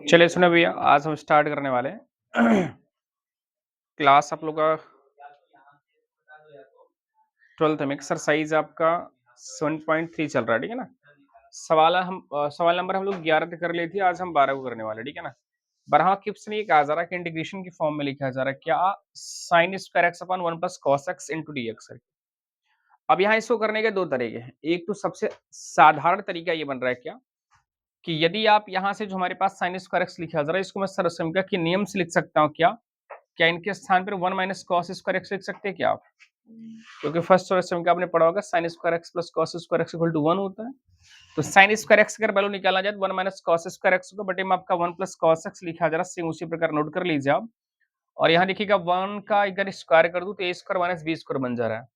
चलिए सुनो भैया, आज हम स्टार्ट करने वाले हैं क्लास आप लोग का 12th में एक्सरसाइज आपका 7.3 चल रहा है, ठीक है ना। सवाल नंबर हम लोग 11 तक कर लिए थे, आज हम 12 को करने वाले, ठीक है ना। 12वां क्वेश्चन ये कहा जा रहा है कि इंटीग्रेशन की फॉर्म में लिखा जा रहा है क्या sign square x upon 1 plus cos x into d x. अब यहाँ इसको करने के दो तरीके हैं। एक तो सबसे साधारण तरीका ये बन रहा है क्या कि यदि आप यहाँ से जो हमारे पास साइन स्क्वायर एक्स लिखा जा रहा है इसको मैं सरसमीका के नियम से लिख सकता हूँ क्या क्या इनके स्थान पर 1 माइनस कॉस स्क्वायर एक्स लिख सकते हैं क्या आप? क्योंकि फर्स्ट और सेकंड का आपने पढ़ा होगा sine square x plus cos square x equal to 1 होता है। तो साइन स्क्वायर एक्स अगर वैल्यू निकाला जाए तो 1 माइनस कॉस स्क्वायर एक्स होगा, बटे में आपका 1 प्लस कॉस एक्स लिखा जा रहा है। सेम उसी प्रकार नोट कर लीजिए आप। और यहाँ देखिएगा 1 का अगर स्क्वायर कर दूं तो ए स्क्वायर माइनस बी स्क्वायर बन जा रहा है।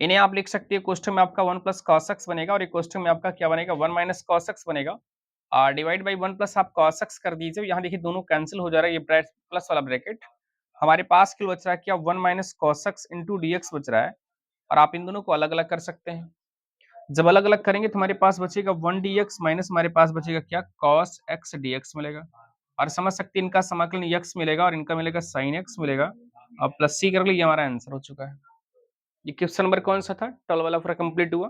इन्हें आप लिख सकते हैं क्वेश्चन में आपका 1 प्लस कॉस एक्स बनेगा और एक क्वेश्चन में आपका क्या बनेगा 1 माइनस कॉस एक्स बनेगा। डिवाइड बाई 1 प्लस आप कॉस एक्स कर दीजिए। यहाँ देखिए दोनों कैंसिल हो जा रहा है, ये प्लस वाला ब्रैकेट हमारे पास क्यों बच रहा है क्या 1 minus cos x into d x बच रहा है। और आप इन दोनों को अलग अलग कर सकते हैं। जब अलग अलग करेंगे तो हमारे पास बचेगा 1 डी एक्स माइनस हमारे पास बचेगा क्या कॉस एक्स डी एक्स मिलेगा। और समझ सकते हैं इनका समाकलन एक्स मिलेगा और इनका मिलेगा साइन एक्स मिलेगा। अब प्लस सी कर लीजिए, हमारा आंसर हो चुका है। ये क्वेश्चन नंबर कौन सा था? 12 वाला पूरा कंप्लीट हुआ।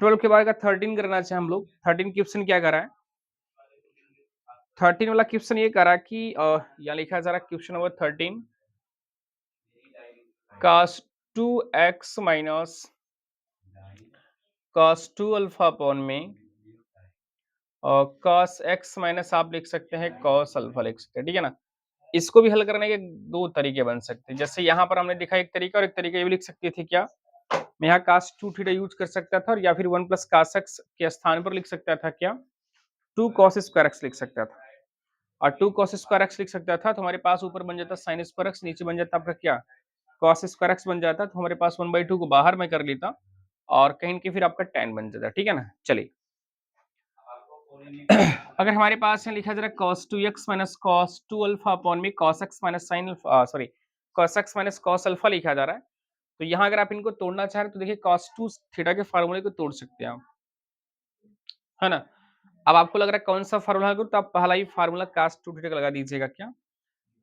12 के बाद का 13 करना चाहे हम लोग। 13 क्वेश्चन क्या करा है? 13 वाला क्वेश्चन ये करा कि यहाँ लिखा जा रहा है question number 13 cos 2x minus cos 2 alpha upon में और cos x माइनस आप लिख सकते हैं cos अल्फा लिख सकते हैं, ठीक है ना। इसको भी हल करने के दो तरीके बन सकते हैं। जैसे यहाँ पर हमने देखा एक तरीका और एक तरीका ये भी लिख सकते थे क्या मैं यहाँ cos 2 थीटा यूज कर सकता था और या फिर 1 प्लस cos x के स्थान पर लिख सकता था क्या 2 cos स्क्वायर x लिख सकता था। और 2 cos स्क्वायर x लिख सकता था तो हमारे पास ऊपर बन जाता sin स्क्वायर x, नीचे बन जाता आपका क्या cos स्क्वायर x बन जाता। तो हमारे पास 1/2 को बाहर में कर लेता और कहीं के फिर आपका tan बन जाता, ठीक है ना। चलिए अगर हमारे पास यहाँ लिखा जा रहा है cos 2x minus cos 2 alpha upon में cos x minus sin sorry cos x minus cos alpha लिखा जा रहा है। तो यहाँ अगर आप इनको तोड़ना चाह रहे हैं तो देखिए cos 2 थीटा के फार्मूले को तोड़ सकते हैं आप, है ना। अब आपको लग रहा है कौन सा फार्मूला है तो आप पहला ही फार्मूला cos 2 थीटा का लगा दीजिएगा क्या।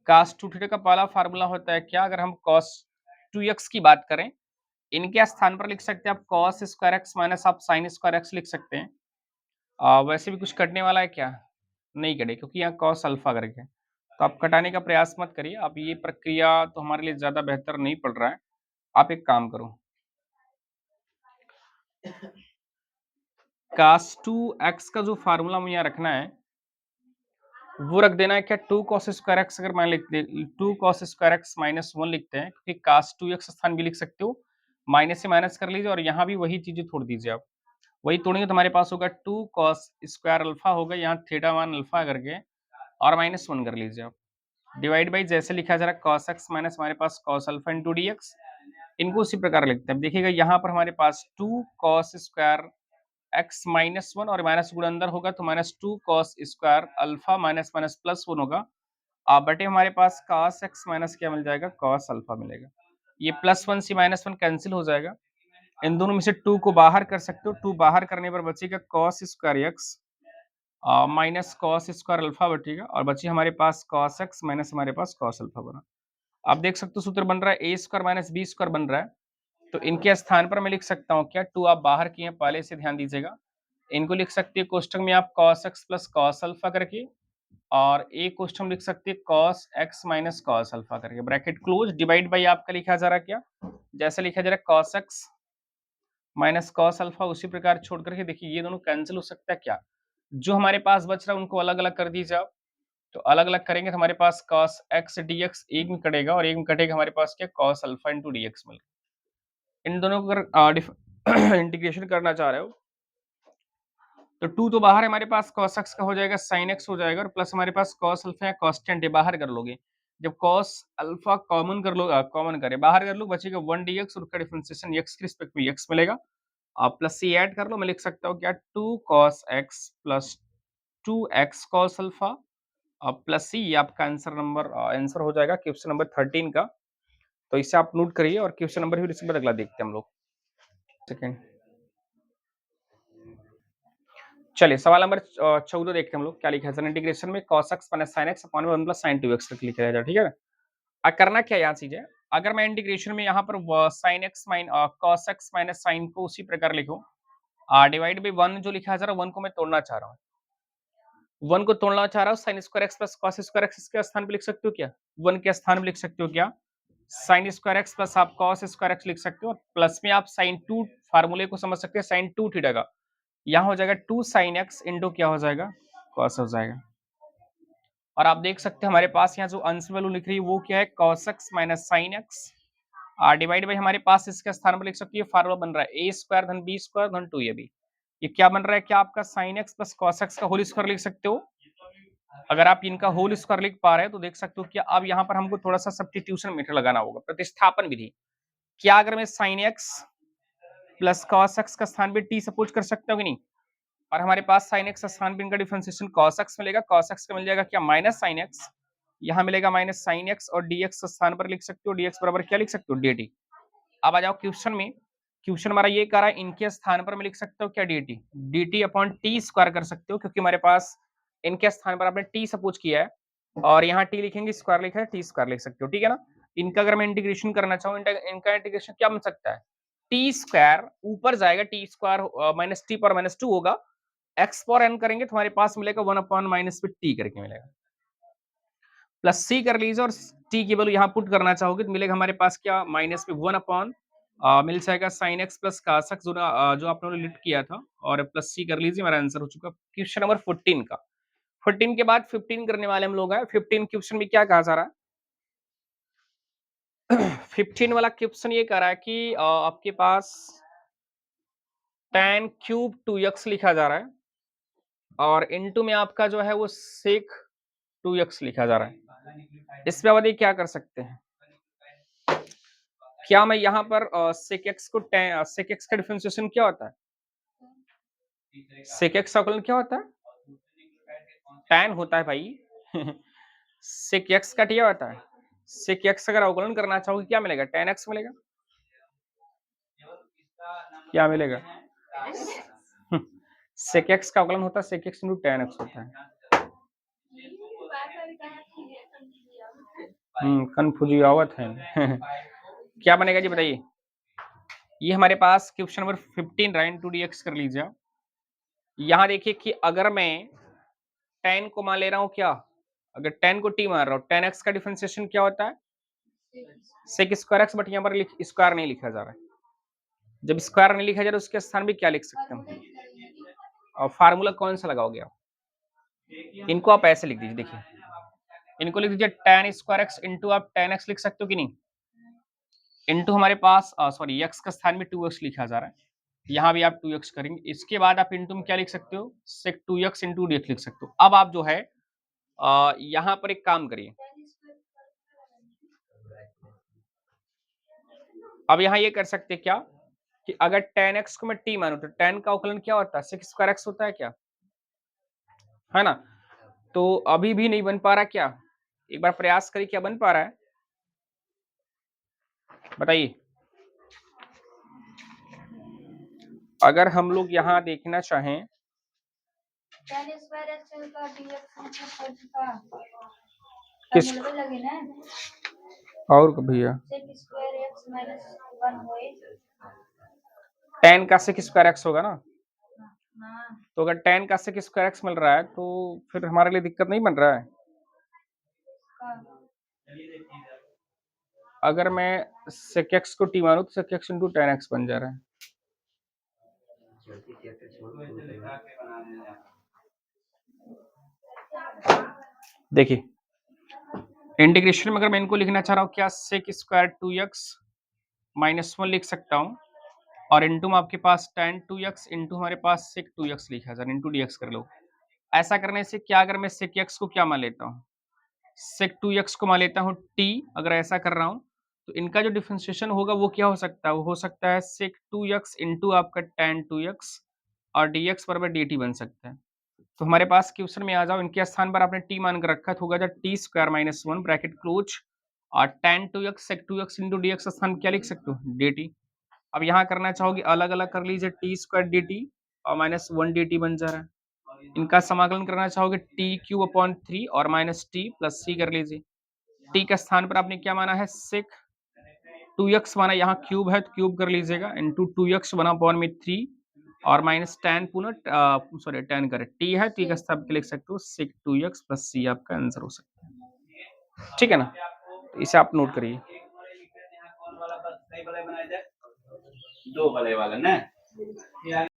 cos 2 थीटा का पहला फार्मूला होता है क्या अगर हम cos 2x की बात करें इनके स्थान पर लिख सकते हैं आप cos स्क्वायर एक्स माइनस आप sin स्क्वायर एक्स लिख सकते हैं। वैसे भी कुछ कटने वाला है क्या? नहीं कटे क्योंकि यहाँ cos अल्फा करके। तो आप कटाने का प्रयास मत करिए। अब ये प्रक्रिया तो हमारे लिए ज़्यादा बेहतर नहीं पड़ रहा है। आप एक काम करो, cos 2x का जो फार्मूला हमें यहाँ रखना है वो रख देना है क्या 2 cos स्क्वायर एक्स अगर मान लिखते 2 cos स्क्वायर एक्स माइनस 1 लिखते हैं क्योंकि cos 2x स्थान भी लिख सकते हो, माइनस से माइनस कर लीजिए और यहाँ भी वही चीजें छोड़ दीजिए आप। वही तोड़ेंगे तो हमारे पास होगा 2 cos स्क्वायर अल्फा होगा यहाँ थीटा मान अल्फा करके और माइनस 1 कर लीजिए आप। डिवाइड बाई जैसे लिखा जा रहा है cos x माइनस हमारे पास cos alpha into d x. इनको उसी प्रकार लिखते हैं। देखिएगा यहाँ पर हमारे पास 2 cos स्क्वायर एक्स माइनस 1 और माइनस गुण अंदर होगा तो minus 2 cos square alpha minus minus plus 1 होगा। बटे हमारे पास cos x माइनस क्या मिल जाएगा cos अल्फा मिलेगा। ये प्लस 1 से माइनस 1 कैंसिल हो जाएगा। इन दोनों में से 2 को बाहर कर सकते हो। 2 बाहर करने पर बचेगा cos square x minus cos square alpha बचेगा और बची हमारे पास cos x माइनस हमारे पास cos अल्फा बना। आप देख सकते हो सूत्र बन रहा है a square minus b square बन रहा है। तो इनके स्थान पर मैं लिख सकता हूँ क्या 2 आप बाहर किए पहले से ध्यान दीजिएगा। इनको लिख सकते हैं कोष्टक में आप cos x plus cos alpha करके और एक क्वेश्चन लिख सकते हैं cos x minus cos alpha करके ब्रैकेट क्लोज। डिवाइड बाई आपका लिखा जा रहा है क्या जैसे लिखा जा रहा है cos x minus cos alpha उसी प्रकार छोड़ करके देखिए ये दोनों कैंसिल हो सकता है क्या। जो हमारे पास बच रहा है उनको अलग अलग कर दीजिए आप। तो अलग अलग करेंगे तो हमारे पास cos x dx एक में कटेगा और एक में कटेगा हमारे पास क्या cos alpha into d x मिल। इन दोनों को अगर इंटीग्रेशन करना चाह रहे हो तो 2 तो बाहर है हमारे पास cos x का हो जाएगा sin x हो जाएगा और प्लस हमारे पास cos अल्फा या कांस्टेंट है बाहर कर लोगे। जब cos अल्फा कॉमन कर लो कॉमन करे बाहर कर लो बचेगा 1 dx और उसका डिफरेंशिएशन x के रिस्पेक्ट में x मिलेगा। आप प्लस से ऐड कर लो मैं लिख सकता हूँ क्या 2 cos x plus 2x cos alpha अब प्लस सी ये आपका आंसर हो जाएगा क्वेश्चन नंबर 13 का। तो इसे आप नोट करिए और क्वेश्चन नंबर फिर इसके बाद अगला देखते हैं हम लोग। सेकंड चलिए सवाल नंबर 14 देखते हैं हम लोग क्या लिखा है सर इंटीग्रेशन में cos x minus sin x upon 1 plus sin 2x तक लिखा जाएगा, ठीक है? करना क्या है यहाँ चीज़ है, अगर मैं इंटीग्रेशन में यहाँ पर sin x cos x minus sin को उसी प्रकार लिखूँ डिवाइड बाई 1 जो लिखा है जरा 1 को मैं तोड़ना चाह रहा हूँ। 1 को तोड़ना चाह रहा हूँ sin square x plus cos square x इसके स्थान पे लिख सकते हो क्या? 1 के स्थान पे लिख सकते हो क्या? sin स्क्वायर x प्लस आप cos स्क्वायर x लिख सकते हो, प्लस में आप sin 2 फार्मूले को समझ सकते हैं sin 2 थीटा का। यहाँ हो जाएगा 2 sin x इंटू क्या हो जाएगा? cos हो जाएगा। और आप देख सकते हैं हमारे पास यहाँ जो अंश वैल्यू लिख रही है वो क्या है cos x minus sin x divide by हमारे पास इसके स्थान पर लिख सकते हैं फार्मूला बन रहा है a स्क्वायर धन b स्क्वायर धन 2ab। ये क्या बन रहा है क्या आपका sin x plus cos x का होल स्क्वायर लिख सकते हो। अगर आप इनका होल स्क्वायर लिख पा रहे हैं तो देख सकते हो कि अब यहाँ पर हमको थोड़ा सा सब्स्टिट्यूशन मेथड लगाना होगा, प्रतिस्थापन विधि। क्या अगर मैं sin x plus cos x का स्थान पे t सपोज कर सकता हूँ कि नहीं, और हमारे पास sin x स्थान पे इनका डिफरेंशिएशन cos x मिलेगा, cos x का मिल जाएगा क्या माइनस sin x, यहाँ मिलेगा माइनस sin x और dx स्थान पर लिख सकते हो dx बराबर क्या लिख सकते हो dt। अब आ जाओ क्वेश्चन में, क्वेश्चन हमारा ये कह रहा है इनके स्थान पर मैं लिख सकता हूँ क्या dt, dt upon T square कर सकते हो क्योंकि हमारे पास इनके स्थान पर आपने t सपोज किया है और यहाँ t लिखेंगे स्क्वायर लिखा है टी स्क्वायर लिख सकते हो, ठीक है ना। इनका अगर मैं इंटीग्रेशन करना चाहूँ इनका इंटीग्रेशन क्या बन सकता है, टी स्क्वायर ऊपर जाएगा टी स्क्वायर माइनस टी पर माइनस टू होगा, एक्स पर एन करेंगे तो हमारे पास मिलेगा 1 अपॉन माइनस पे टी करके मिलेगा, प्लस सी कर लीजिए और टी की वैल्यू यहाँ पुट करना चाहोगे तो मिलेगा हमारे पास क्या माइनस पे 1 अपॉन मिल जाएगा sine x plus cos x जो आपने लिट किया था और प्लस सी कर लीजिए, हमारा आंसर हो चुका क्वेश्चन नंबर 14 का। 14 के बाद 15 करने वाले हम लोग हैं। 15 क्वेश्चन में क्या कहा जा रहा है 15 वाला क्वेश्चन ये कह रहा है कि आपके पास tan क्यूब 2x लिखा जा रहा है और इनटू में आपका जो है वो sec 2x लिखा जा रहा है। इस पे अवधि क्या कर सकते हैं, क्या मैं यहाँ पर sec x को sec x का डिफरेंशिएशन क्या होता है, sec x का अवकलन क्या होता है, tan होता है भाई sec x का क्या होता है, sec x अगर अवकलन करना चाहोगे क्या मिलेगा tan x मिलेगा, क्या मिलेगा sec x का अवकलन होता है sec x into tan x होता है। कंफ्यूजियावत है क्या बनेगा जी बताइए। ये हमारे पास क्वेश्चन नंबर 15 रहा, इनटू dx कर लीजिए। यहाँ देखिए कि अगर मैं tan को मान ले रहा हूँ क्या, अगर tan को t मान रहा हूँ tan x का डिफरेंशिएशन क्या होता है sec स्क्वायर x, बट यहाँ पर स्क्वायर नहीं लिखा जा रहा है। जब स्क्वायर नहीं लिखा जा रहा है उसके स्थान पे क्या लिख सकते हैं, और फार्मूला कौन सा लगाओगे आप, इनको आप ऐसे लिख दीजिए, देखिए इनको लिख दीजिए tan स्क्वायर x इंटू आप tan x लिख सकते हो कि नहीं, इंटू हमारे पास सॉरी x का स्थान में 2x लिखा जा रहा है, यहाँ भी आप 2x करेंगे, इसके बाद आप इंटू में क्या लिख सकते हो sec 2x इंटू dx लिख सकते हो। अब आप जो है यहाँ पर एक काम करिए, अब यहाँ ये कर सकते हैं क्या कि अगर tan x को मैं t मानूं तो tan का अवकलन क्या होता है sec स्क्वायर x होता है क्या, है ना। तो अभी भी नहीं बन पा रहा क्या, एक बार प्रयास करिए क्या बन पा रहा है बताइए। अगर हम लोग यहाँ देखना चाहें किस और भैया tan का sec स्क्वायर x होगा ना, तो अगर tan का sec स्क्वायर x मिल रहा है तो फिर हमारे लिए दिक्कत नहीं बन रहा है। अगर मैं sec x को t मानूं तो sec x into tan x बन जा रहा है। देखिए इंटीग्रेशन में अगर मैं इनको लिखना चाह रहा हूँ क्या sec स्क्वायर 2x माइनस 1 लिख सकता हूँ और इंटू में आपके पास tan 2x इंटू हमारे पास sec 2x लिखा है इंटू dx कर लो। ऐसा करने से क्या अगर मैं sec x को क्या मान लेता हूँ sec 2x को मान लेता हूँ t, अगर ऐसा कर रहा हूँ तो इनका जो डिफरेंशिएशन होगा वो क्या हो सकता है, वो हो सकता है sec 2x इंटू आपका tan 2x और dx बराबर dt बन सकता है। तो हमारे पास क्वेश्चन में आ जाओ, इनके स्थान पर आपने t मान कर रखा तो होगा T square minus 1 bracket close और tan 2x sec 2x into dx स्थान क्या लिख सकते हो dt। अब यहाँ करना चाहोगे अलग अलग कर लीजिए टी स्क्वायर dt और माइनस 1 dt बन जा रहा है। इनका समाकलन करना चाहोगे टी क्यूब अपॉन 3 और माइनस टी प्लस सी कर लीजिए। टी के स्थान पर आपने क्या माना है सेक 2x माना, यहाँ क्यूब है तो क्यूब कर लीजिएगा इंटू 2x बना अपॉन में 3 और माइनस टेन पुनः सॉरी टेन करे टी है टी का स्थान पे लिख सकते हो सेक 2x प्लस सी आपका आंसर हो सकता है। ठीक है ना, तो इसे आप नोट करिए। दो वाले वाला ना